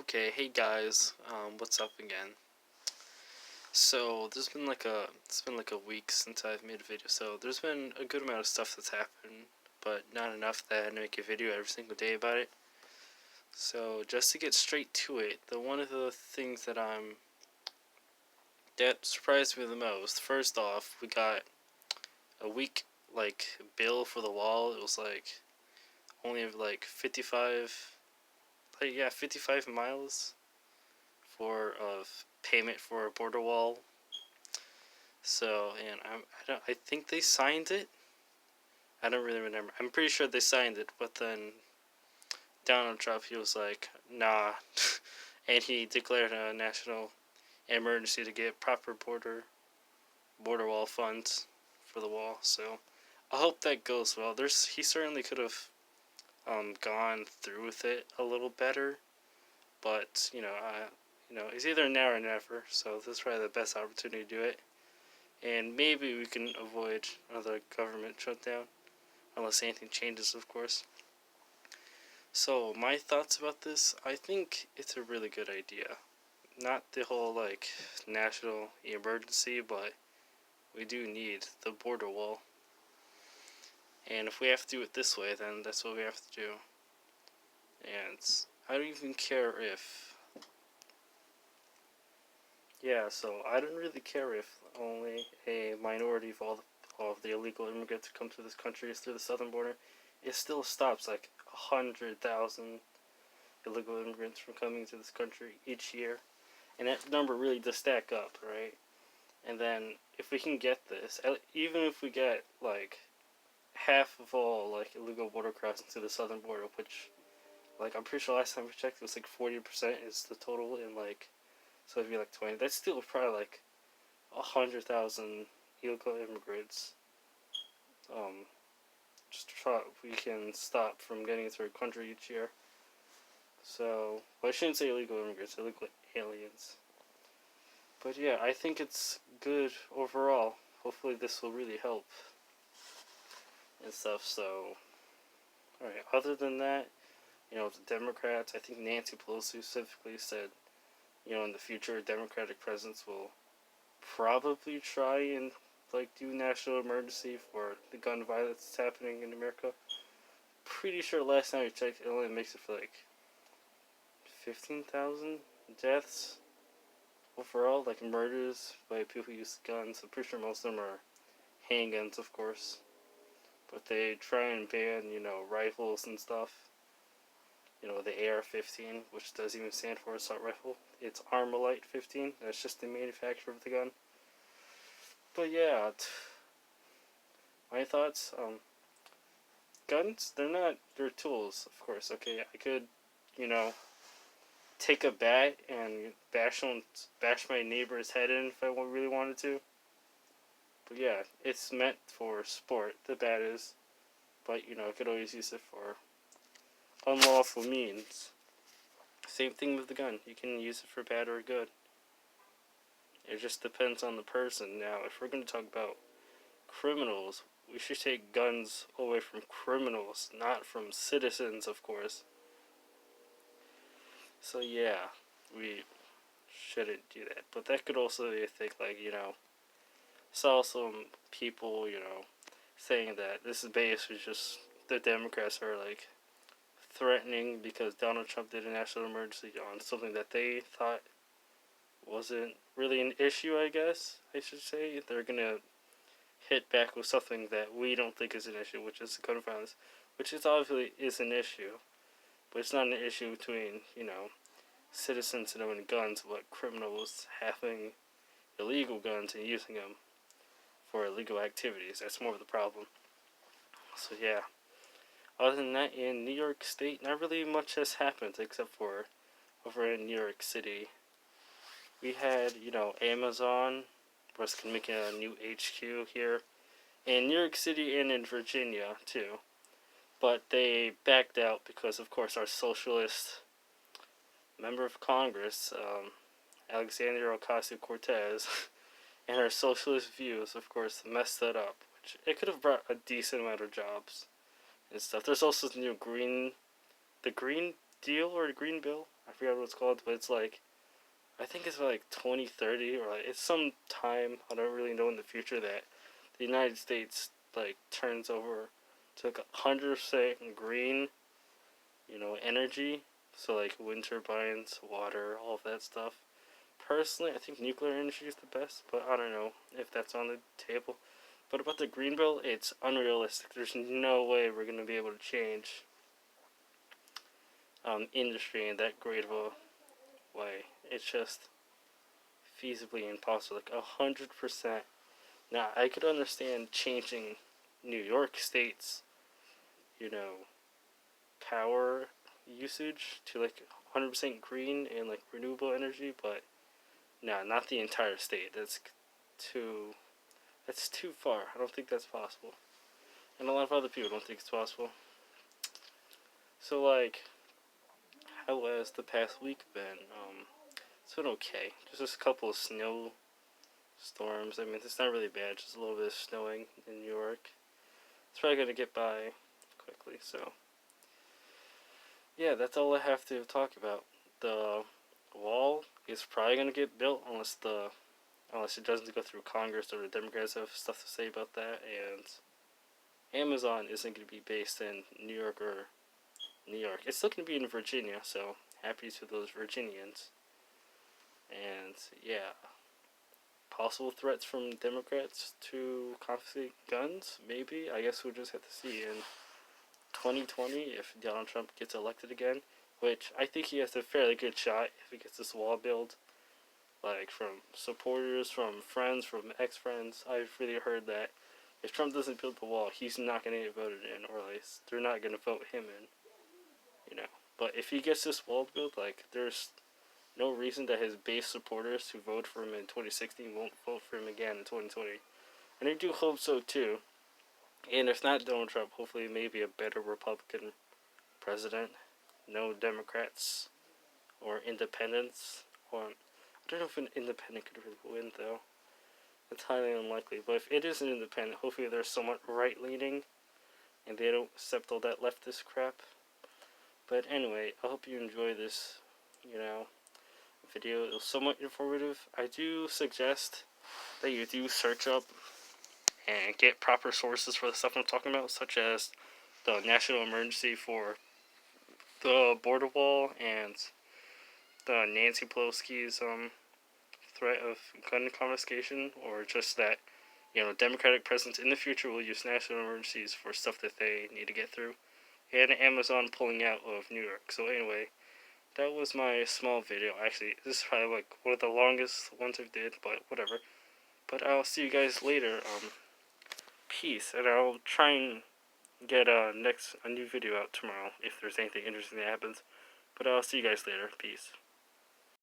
Okay, hey guys, what's up again? So it's been like a week since I've made a video. So there's been a good amount of stuff that's happened, but not enough that I had to make a video every single day about it. So just to get straight to it, the one of the things that surprised me the most. First off, we got a week bill for the wall. It was only 55 miles for of payment for a border wall. So, and I think they signed it. I don't really remember. I'm pretty sure they signed it, but then Donald Trump, he was like, nah, and he declared a national emergency to get proper border wall funds for the wall. So, I hope that goes well. He certainly could have gone through with it a little better, but it's either now or never. So this is probably the best opportunity to do it. And maybe we can avoid another government shutdown, unless anything changes, of course. So, my thoughts about this, I think it's a really good idea. Not the whole, national emergency, but we do need the border wall. And if we have to do it this way, then that's what we have to do. And I don't even care if. Yeah, so I don't really care if only a minority of the illegal immigrants who come to this country is through the southern border. It still stops 100,000 illegal immigrants from coming to this country each year, and that number really does stack up, right? And then if we can get this, even if we get half of all illegal border crossings to the southern border, which I'm pretty sure last time we checked it was 40% is the total, and so it'd be 20. That's still probably 100,000 illegal immigrants. Um, just to try we can stop from getting into our country each year. So, well, I shouldn't say illegal immigrants, illegal aliens. But yeah, I think it's good overall. Hopefully, this will really help and stuff. So, alright, other than that, the Democrats, I think Nancy Pelosi specifically said, in the future, Democratic presidents will probably try and do national emergency for the gun violence that's happening in America. Pretty sure last time I checked, it only makes it for 15,000 deaths overall, murders by people who use guns. I'm pretty sure most of them are handguns, of course. But they try and ban, rifles and stuff. The AR-15, which doesn't even stand for assault rifle. It's Armalite 15. That's just the manufacturer of the gun. But yeah, my thoughts. Guns, they're tools, of course. Okay, I could, take a bat and bash my neighbor's head in if I really wanted to. But yeah, it's meant for sport. The bat is, but I could always use it for unlawful means. Same thing with the gun. You can use it for bad or good. It just depends on the person. Now, if we're going to talk about criminals, we should take guns away from criminals, not from citizens, of course. So yeah, we shouldn't do that. But that could also be a thing, saw some people, saying that this is basically just the Democrats are threatening because Donald Trump did a national emergency on something that they thought wasn't really an issue, I guess I should say. They're gonna hit back with something that we don't think is an issue, which is gun violence, which is obviously is an issue, but it's not an issue between, citizens and owning guns, but criminals having illegal guns and using them for illegal activities. That's more of the problem. So yeah. Other than that, in New York State, not really much has happened except for over in New York City. We had, Amazon was making a new HQ here in New York City and in Virginia too. But they backed out because, of course, our socialist member of Congress, Alexandria Ocasio-Cortez, and her socialist views, of course, messed that up. Which it could have brought a decent amount of jobs and stuff. There's also the Green Deal or Green Bill. I forgot what it's called, but it's like, I think it's like 2030 or like it's some time, I don't really know, in the future that the United States like turns over to like 100% green, energy. So like wind turbines, water, all of that stuff. Personally, I think nuclear energy is the best, but I don't know if that's on the table. But about the green belt, it's unrealistic. There's no way we're gonna be able to change industry in that great of a way. It's just feasibly impossible. Like 100%. Now I could understand changing New York State's, you know, power usage to like 100% green and like renewable energy, but no, not the entire state. Too. That's too far. I don't think that's possible, and a lot of other people don't think it's possible. So like, how has the past week been? It's been okay. Just a couple of snow storms. I mean, it's not really bad. Just a little bit of snowing in New York. It's probably gonna get by quickly. So yeah, that's all I have to talk about. The wall is probably gonna get built unless it doesn't go through Congress or the Democrats have stuff to say about that. And Amazon isn't gonna be based in New York or New York. It's still gonna be in Virginia. So happy to those Virginians. And yeah, possible threats from Democrats to confiscate guns? Maybe. I guess we'll just have to see in 2020 if Donald Trump gets elected again, which I think he has a fairly good shot if he gets this wall built. Like from supporters, from friends, from ex-friends, I've really heard that if Trump doesn't build the wall, he's not going to get voted in, or at least they're not going to vote him in. But if he gets this wall built, like there's no reason that his base supporters who voted for him in 2016 won't vote for him again in 2020. And I do hope so too. And if not Donald Trump, hopefully maybe a better Republican president. No Democrats or independents. Or I don't know if an independent could really win though. It's highly unlikely. But if it is an independent, hopefully they're somewhat right leaning and they don't accept all that leftist crap. But anyway, I hope you enjoy this, video. It was somewhat informative. I do suggest that you do search up and get proper sources for the stuff I'm talking about, such as the national emergency for the border wall and the Nancy Pelosi's threat of gun confiscation, or just that Democratic presidents in the future will use national emergencies for stuff that they need to get through, and Amazon pulling out of New York. So anyway, that was my small video. Actually, this is probably like one of the longest ones I did, but whatever. But I'll see you guys later. Peace, and I'll try and get a new video out tomorrow if there's anything interesting that happens. But I'll see you guys later. Peace.